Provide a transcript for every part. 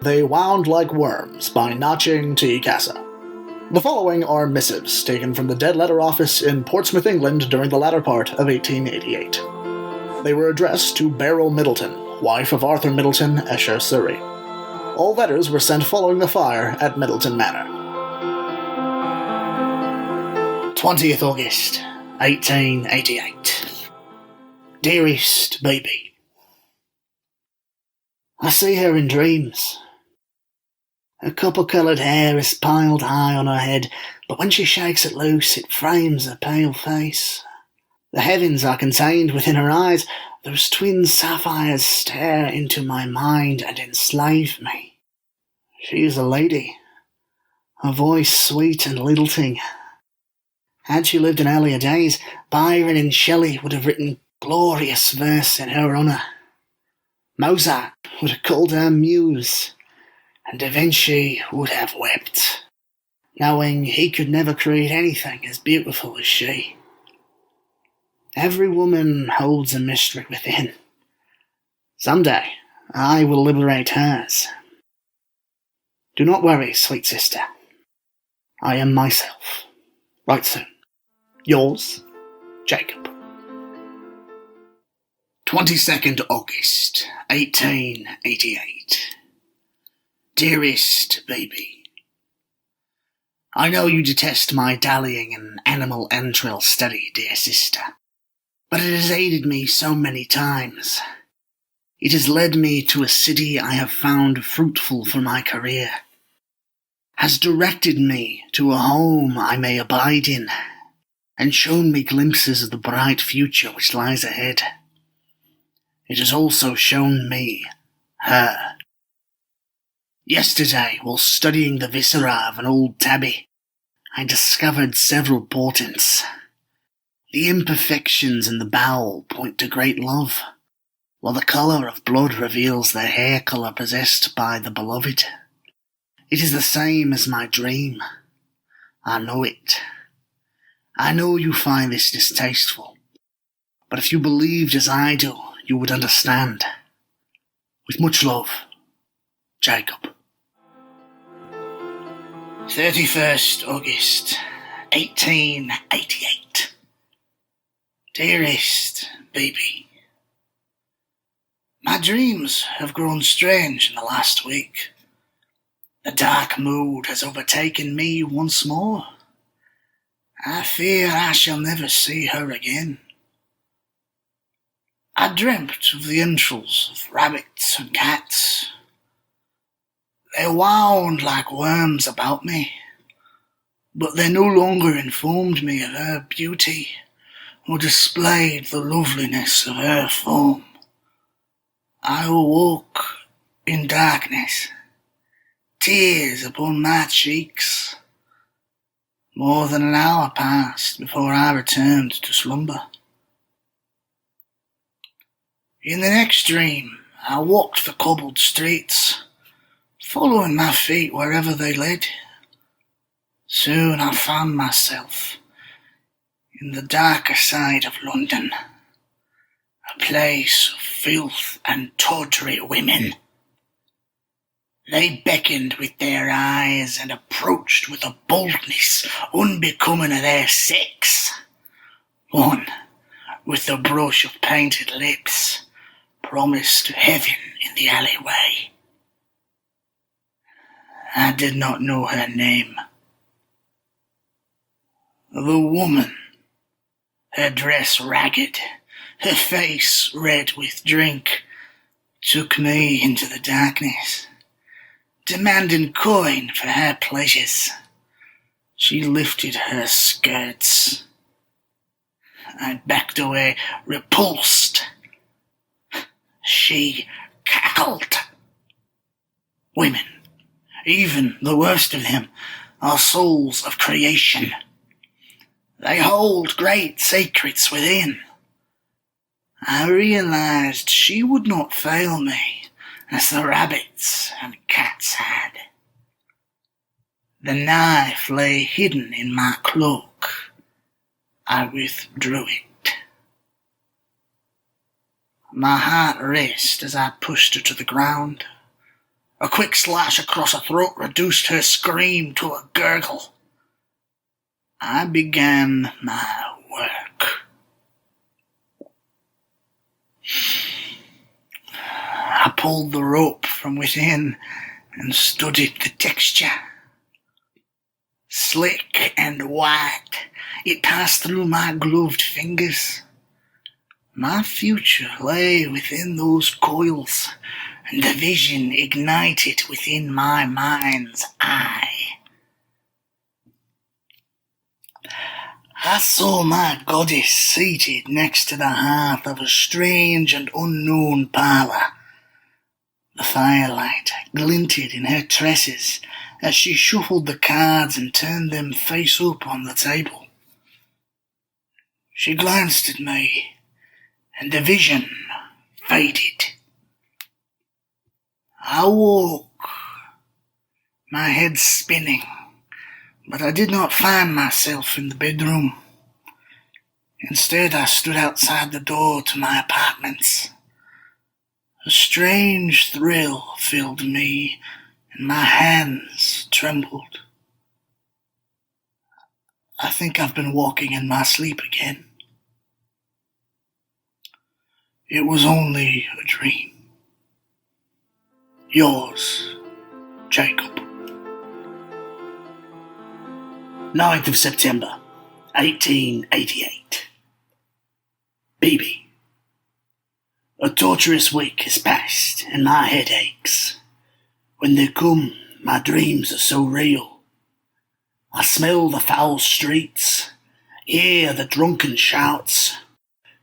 They Wound Like Worms by Naching T. Kassa. The following are missives taken from the Dead Letter Office in Portsmouth, England during the latter part of 1888. They were addressed to Beryl Middleton, wife of Arthur Middleton, Esher, Surrey. All letters were sent following the fire at Middleton Manor. 20th August, 1888. Dearest baby, I see her in dreams. Her copper-coloured hair is piled high on her head, but when she shakes it loose, it frames her pale face. The heavens are contained within her eyes. Those twin sapphires stare into my mind and enslave me. She is a lady, her voice sweet and lilting. Had she lived in earlier days, Byron and Shelley would have written glorious verse in her honour. Mozart would have called her muse, and Da Vinci would have wept, knowing he could never create anything as beautiful as she. Every woman holds a mystery within. Someday I will liberate hers. Do not worry, sweet sister. I am myself. Right soon. Yours, Jacob. 22nd August, 1888. Dearest baby, I know you detest my dallying in animal entrail study, dear sister, but it has aided me so many times. It has led me to a city I have found fruitful for my career, has directed me to a home I may abide in, and shown me glimpses of the bright future which lies ahead. It has also shown me her. Yesterday, while studying the viscera of an old tabby, I discovered several portents. The imperfections in the bowel point to great love, while the colour of blood reveals the hair colour possessed by the beloved. It is the same as my dream. I know it. I know you find this distasteful, but if you believed as I do, you would understand. With much love, Jacob. 31st August, 1888. Dearest baby, my dreams have grown strange in the last week. The dark mood has overtaken me once more. I fear I shall never see her again. I dreamt of the entrails of rabbits and cats. They wound like worms about me, but they no longer informed me of her beauty or displayed the loveliness of her form. I awoke in darkness, tears upon my cheeks. More than an hour passed before I returned to slumber. In the next dream, I walked the cobbled streets, following my feet wherever they led. Soon I found myself in the darker side of London, a place of filth and tawdry women. They beckoned with their eyes and approached with a boldness unbecoming of their sex. One, with a brush of painted lips, promised heaven in the alleyway. I did not know her name. The woman, her dress ragged, her face red with drink, took me into the darkness, demanding coin for her pleasures. She lifted her skirts. I backed away, repulsed. She cackled. Women, even the worst of them, are souls of creation. They hold great secrets within. I realized she would not fail me as the rabbits and cats had. The knife lay hidden in my cloak. I withdrew it. My heart raced as I pushed her to the ground. A quick slash across her throat reduced her scream to a gurgle. I began my work. I pulled the rope from within and studied the texture. Slick and white, it passed through my gloved fingers. My future lay within those coils, and the vision ignited within my mind's eye. I saw my goddess seated next to the hearth of a strange and unknown parlor. The firelight glinted in her tresses as she shuffled the cards and turned them face up on the table. She glanced at me, and the vision faded. I woke, my head spinning, but I did not find myself in the bedroom. Instead, I stood outside the door to my apartments. A strange thrill filled me, and my hands trembled. I think I've been walking in my sleep again. It was only a dream. Yours, Jacob. 9th of September, 1888. BB. A torturous week has passed, and my head aches. When they come, my dreams are so real. I smell the foul streets, hear the drunken shouts,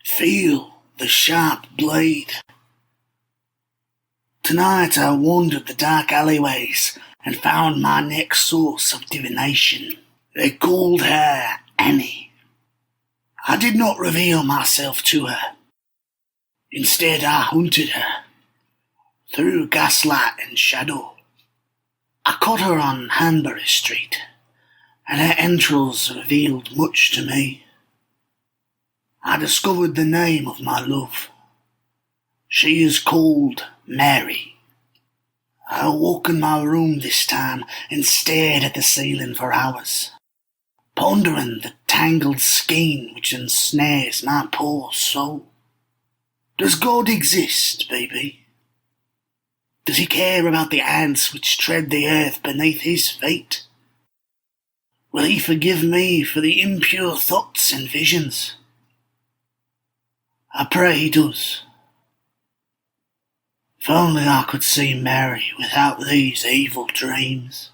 feel the sharp blade. Tonight I wandered the dark alleyways and found my next source of divination. They called her Annie. I did not reveal myself to her. Instead, I hunted her through gaslight and shadow. I caught her on Hanbury Street, and her entrails revealed much to me. I discovered the name of my love. She is called Mary. I awoke in my room this time and stared at the ceiling for hours, pondering the tangled skein which ensnares my poor soul. Does God exist, baby? Does he care about the ants which tread the earth beneath his feet? Will he forgive me for the impure thoughts and visions? I pray he does. If only I could see Mary without these evil dreams.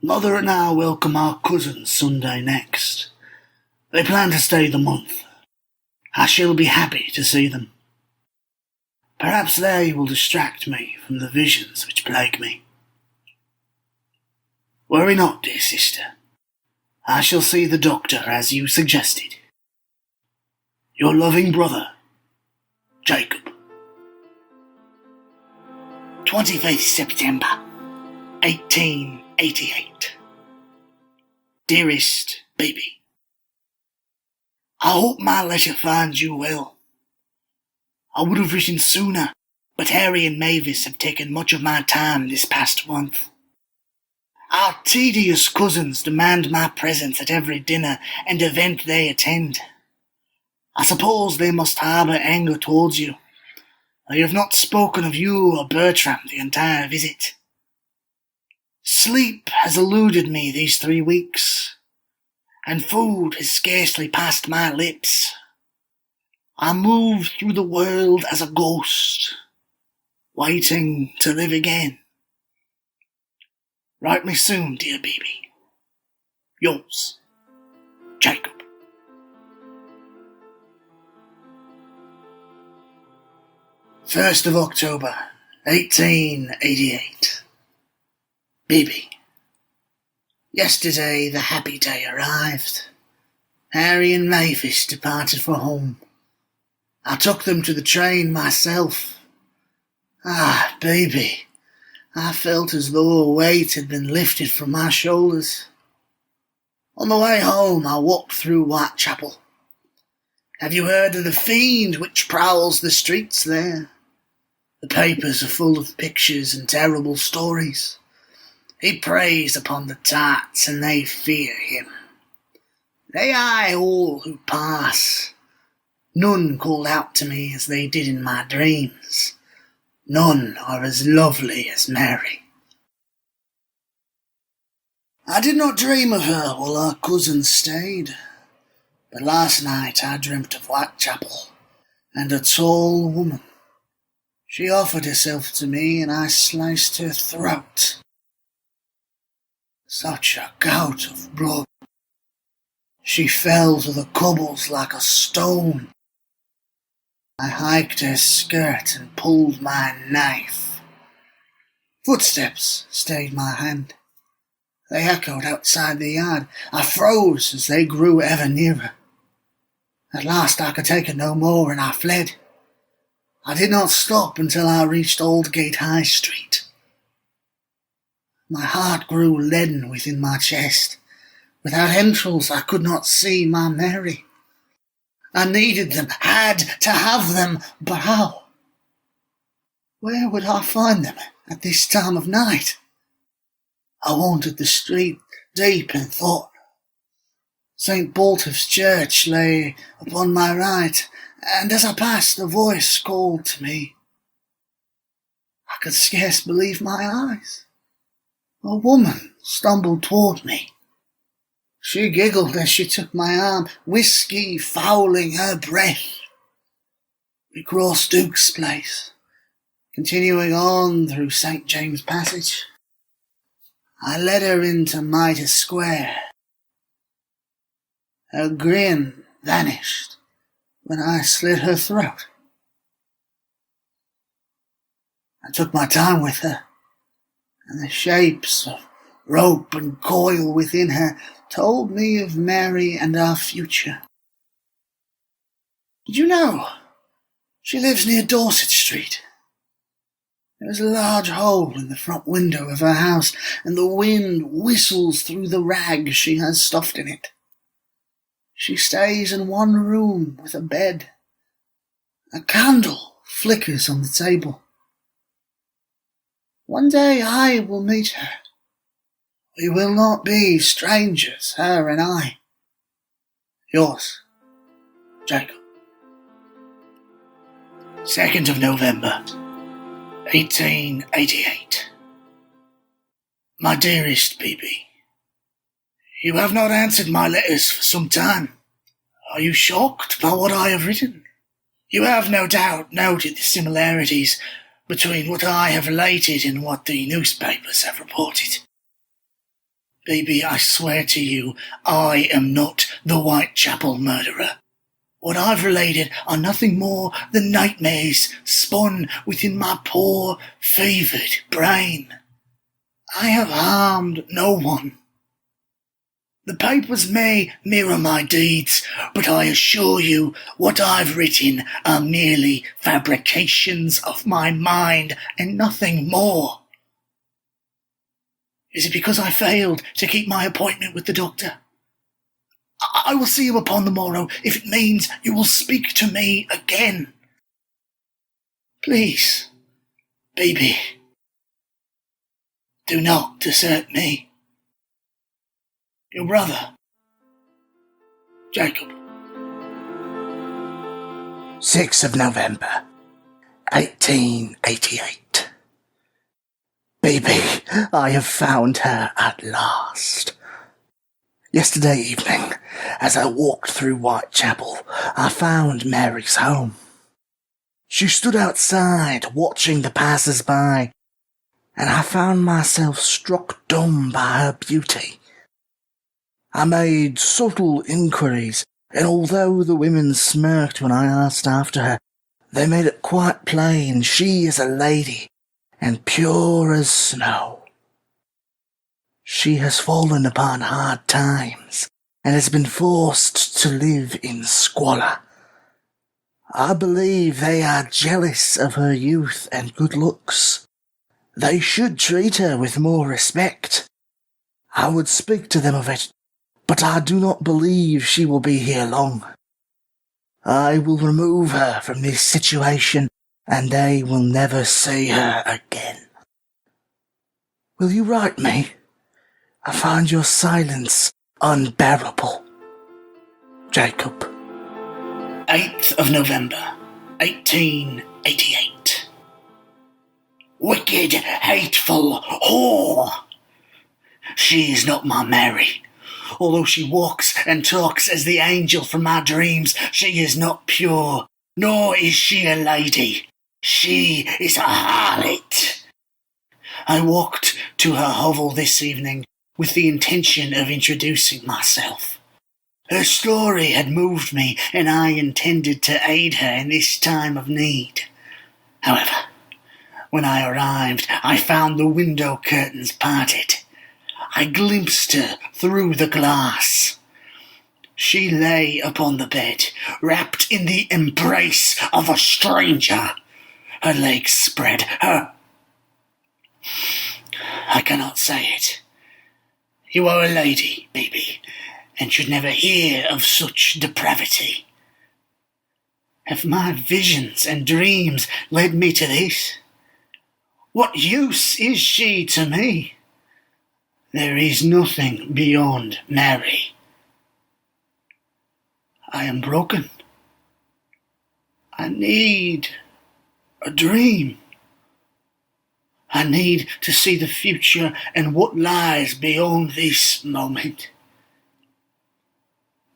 Mother and I welcome our cousins Sunday next. They plan to stay the month. I shall be happy to see them. Perhaps they will distract me from the visions which plague me. Worry not, dear sister. I shall see the doctor as you suggested. Your loving brother, Jacob. 25th September, 1888. Dearest baby, I hope my letter finds you well. I would have written sooner, but Harry and Mavis have taken much of my time this past month. Our tedious cousins demand my presence at every dinner and event they attend. I suppose they must harbour anger towards you. They have not spoken of you or Bertram the entire visit. Sleep has eluded me these 3 weeks, and food has scarcely passed my lips. I move through the world as a ghost, waiting to live again. Write me soon, dear baby. Yours, Jacob. First of October, 1888. Baby. Yesterday the happy day arrived. Harry and Mavis departed for home. I took them to the train myself. Ah, baby, I felt as though a weight had been lifted from my shoulders. On the way home I walked through Whitechapel. Have you heard of the fiend which prowls the streets there? The papers are full of pictures and terrible stories. He preys upon the tarts, and they fear him. They eye all who pass. None call out to me as they did in my dreams. None are as lovely as Mary. I did not dream of her while our cousin stayed, but last night I dreamt of Whitechapel and a tall woman. She offered herself to me, and I sliced her throat. Such a gout of blood. She fell to the cobbles like a stone. I hiked her skirt and pulled my knife. Footsteps stayed my hand. They echoed outside the yard. I froze as they grew ever nearer. At last I could take it no more, and I fled. I did not stop until I reached Aldgate High Street. My heart grew leaden within my chest. Without entrails I could not see my Mary. I needed them, had to have them, but how? Where would I find them at this time of night? I wandered the street, deep in thought. St. Botolph's Church lay upon my right, and as I passed, a voice called to me. I could scarce believe my eyes. A woman stumbled toward me. She giggled as she took my arm, whiskey fouling her breath. We crossed Duke's Place, continuing on through St. James's Passage. I led her into Mitre Square. Her grin vanished when I slit her throat. I took my time with her, and the shapes of rope and coil within her told me of Mary and our future. Did you know she lives near Dorset Street? There is a large hole in the front window of her house, and the wind whistles through the rag she has stuffed in it. She stays in one room with a bed. A candle flickers on the table. One day I will meet her. We will not be strangers, her and I. Yours, Jacob. 2nd of November, 1888. My dearest Bibi, you have not answered my letters for some time. Are you shocked by what I have written? You have no doubt noted the similarities between what I have related and what the newspapers have reported. Bibi, I swear to you, I am not the Whitechapel murderer. What I've related are nothing more than nightmares spun within my poor, fevered brain. I have harmed no one. The papers may mirror my deeds, but I assure you what I've written are merely fabrications of my mind and nothing more. Is it because I failed to keep my appointment with the doctor? I will see you upon the morrow if it means you will speak to me again. Please, Bibi, do not desert me. Your brother, Jacob. 6th of November, 1888. Bibi, I have found her at last. Yesterday evening, as I walked through Whitechapel, I found Mary's home. She stood outside watching the passers-by, and I found myself struck dumb by her beauty. I made subtle inquiries, and although the women smirked when I asked after her, they made it quite plain she is a lady, and pure as snow. She has fallen upon hard times, and has been forced to live in squalor. I believe they are jealous of her youth and good looks. They should treat her with more respect. I would speak to them of it, but I do not believe she will be here long. I will remove her from this situation and they will never see her again. Will you write me? I find your silence unbearable. Jacob. 8th of November, 1888. Wicked, hateful whore! She is not my Mary. Although she walks and talks as the angel from my dreams, she is not pure, nor is she a lady. She is a harlot. I walked to her hovel this evening with the intention of introducing myself. Her story had moved me, and I intended to aid her in this time of need. However, when I arrived, I found the window curtains parted. I glimpsed her through the glass. She lay upon the bed, wrapped in the embrace of a stranger. Her legs spread, I cannot say it. You are a lady, baby, and should never hear of such depravity. Have my visions and dreams led me to this? What use is she to me? There is nothing beyond Mary. I am broken. I need a dream. I need to see the future and what lies beyond this moment.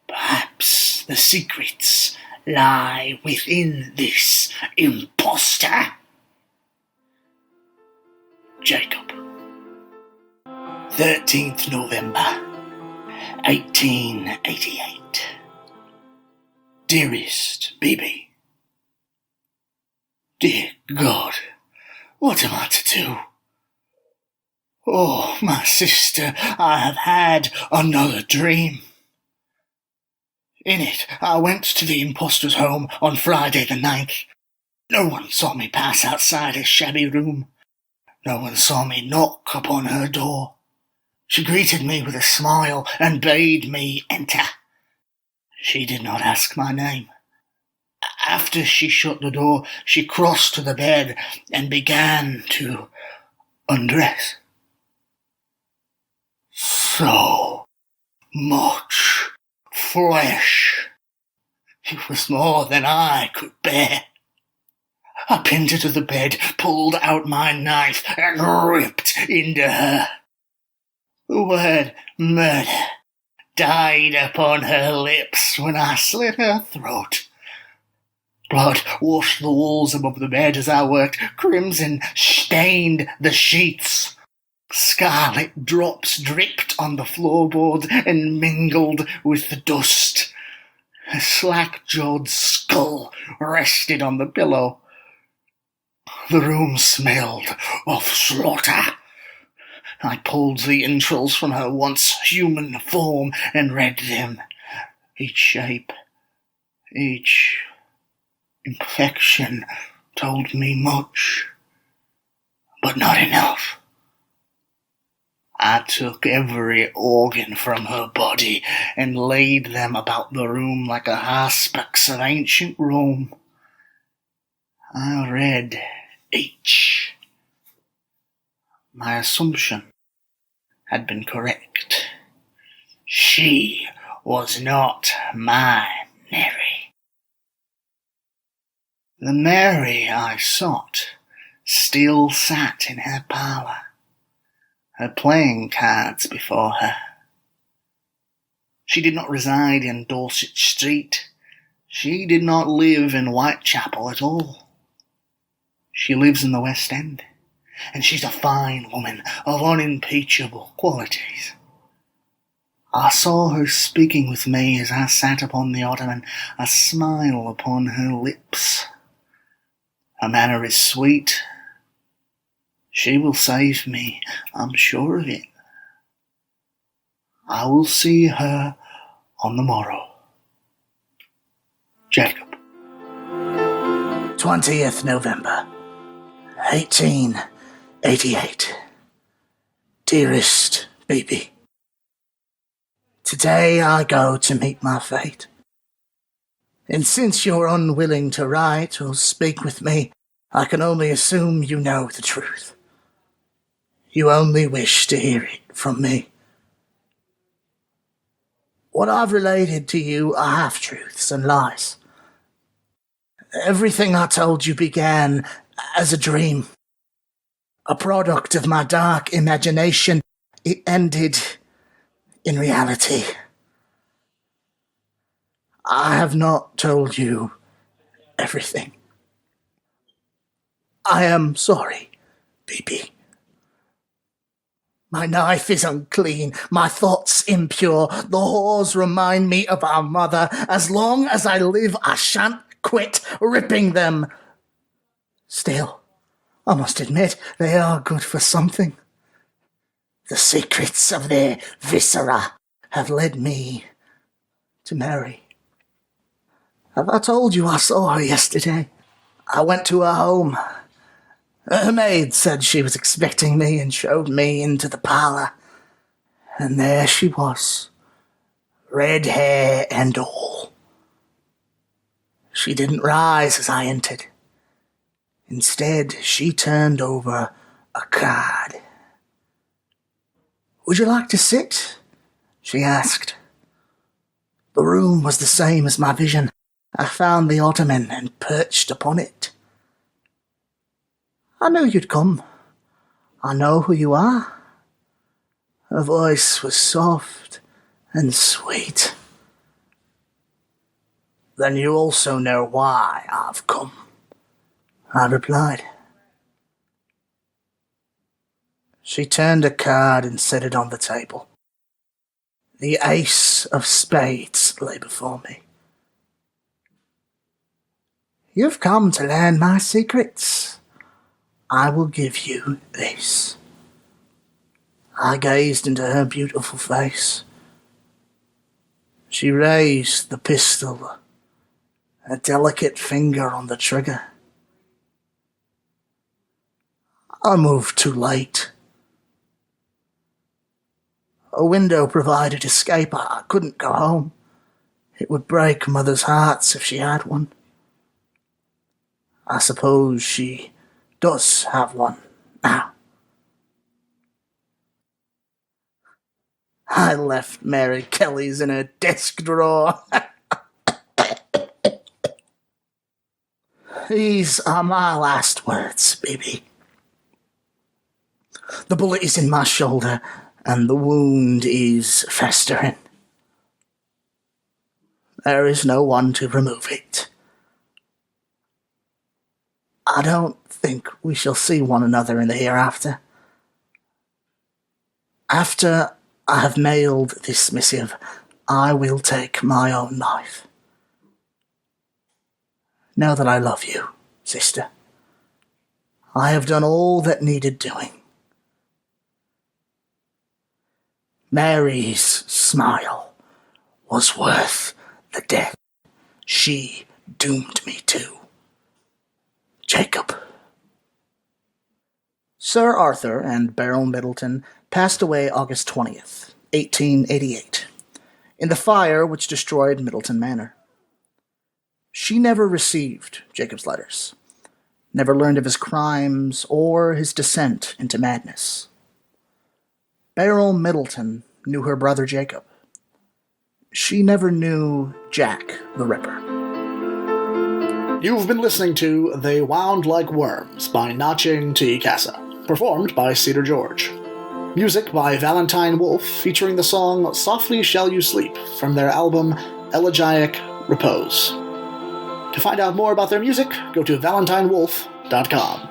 Perhaps the secrets lie within this impostor. Jacob. 13th November, 1888. Dearest Bibi. Dear God, what am I to do? Oh, my sister, I have had another dream. In it, I went to the impostor's home on Friday the 9th. No one saw me pass outside her shabby room. No one saw me knock upon her door. She greeted me with a smile and bade me enter. She did not ask my name. After she shut the door, she crossed to the bed and began to undress. So much flesh. It was more than I could bear. I pinned her to the bed, pulled out my knife, and ripped into her. The word murder died upon her lips when I slit her throat. Blood washed the walls above the bed as I worked. Crimson stained the sheets. Scarlet drops dripped on the floorboards and mingled with the dust. A slack-jawed skull rested on the pillow. The room smelled of slaughter. I pulled the entrails from her once human form and read them. Each shape, each imperfection told me much, but not enough. I took every organ from her body and laid them about the room like a haspix of ancient Rome. I read each. My assumption had been correct. She was not my Mary. The Mary I sought still sat in her parlor, her playing cards before her. She did not reside in Dorset Street. She did not live in Whitechapel at all. She lives in the West End, and she's a fine woman of unimpeachable qualities. I saw her speaking with me as I sat upon the ottoman, a smile upon her lips. Her manner is sweet. She will save me, I'm sure of it. I will see her on the morrow. Jacob. 20th November, 1888. Dearest Bibi, today I go to meet my fate. And since you're unwilling to write or speak with me, I can only assume you know the truth. You only wish to hear it from me. What I've related to you are half-truths and lies. Everything I told you began as a dream, a product of my dark imagination. It ended in reality. I have not told you everything. I am sorry, BB. My knife is unclean, my thoughts impure. The whores remind me of our mother. As long as I live, I shan't quit ripping them. Still, I must admit, they are good for something. The secrets of their viscera have led me to Mary. Have I told you I saw her yesterday? I went to her home. Her maid said she was expecting me and showed me into the parlor. And there she was, red hair and all. She didn't rise as I entered. Instead, she turned over a card. "Would you like to sit?" she asked. The room was the same as my vision. I found the ottoman and perched upon it. "I knew you'd come. I know who you are." Her voice was soft and sweet. "Then you also know why I've come," I replied. She turned a card and set it on the table. The ace of spades lay before me. "You've come to learn my secrets. I will give you this." I gazed into her beautiful face. She raised the pistol, a delicate finger on the trigger. I moved too late. A window provided escape. I couldn't go home. It would break Mother's hearts if she had one. I suppose she does have one now. I left Mary Kelly's in her desk drawer. These are my last words, baby. The bullet is in my shoulder, and the wound is festering. There is no one to remove it. I don't think we shall see one another in the hereafter. After I have mailed this missive, I will take my own life. Know that I love you, sister. I have done all that needed doing. Mary's smile was worth the death she doomed me to. Jacob. Sir Arthur and Beryl Middleton passed away August 20th, 1888, in the fire which destroyed Middleton Manor. She never received Jacob's letters, never learned of his crimes or his descent into madness. Beryl Middleton knew her brother Jacob. She never knew Jack the Ripper. You've been listening to They Wound Like Worms by Naching T. Kassa, performed by Cedar George. Music by Valentine Wolf, featuring the song Softly Shall You Sleep from their album Elegiac Repose. To find out more about their music, go to valentinewolf.com.